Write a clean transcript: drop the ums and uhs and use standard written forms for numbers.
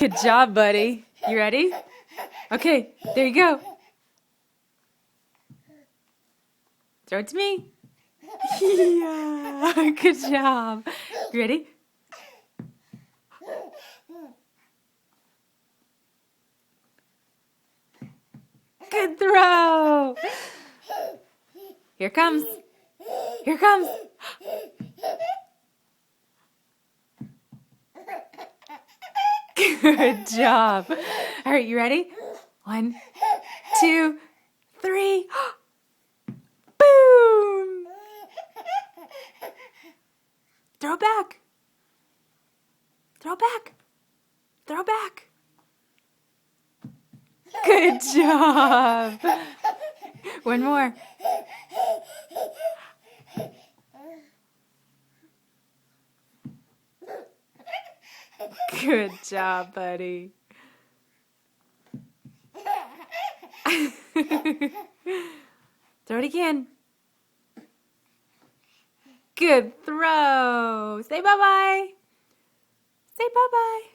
Good job, buddy. You ready? Okay, there you go. Throw it to me. Yeah, good job. You ready? Good throw. Here comes. Here comes. Good job. All right, you ready? 1, 2, 3. Boom! Throw back. Throw back. Throw back. Good job. One more. Good job, buddy. Throw it again. Good throw. Say bye-bye. Say bye-bye.